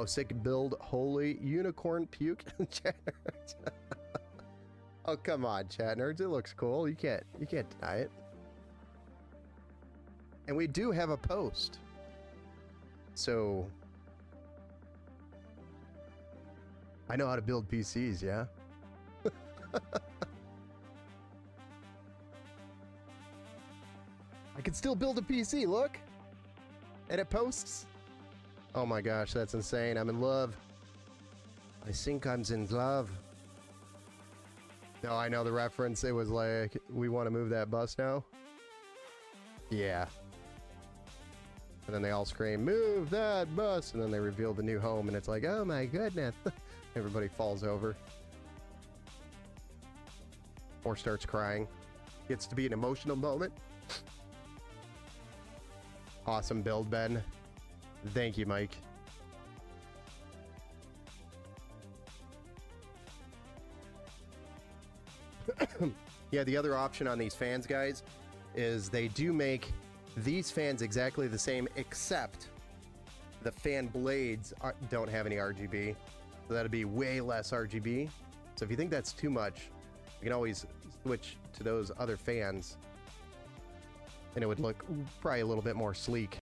sick build. Holy unicorn puke. Oh, come on, chat nerds. It looks cool. You can't deny it. And we do have a post. So I know how to build PCs, yeah? I can still build a PC, look! And it posts. Oh my gosh, that's insane. I'm in love. I think I'm in love. No, I know the reference. It was like, we want to move that bus now? Yeah. And then they all scream, move that bus! And then they reveal the new home, and it's like, oh my goodness. Everybody falls over. Or starts crying. Gets to be an emotional moment. Awesome build, Ben. Thank you, Mike. Yeah, the other option on these fans, guys, is they do make these fans exactly the same, except the fan blades don't have any RGB. So that'd be way less RGB. So if you think that's too much, you can always switch to those other fans, and it would look probably a little bit more sleek.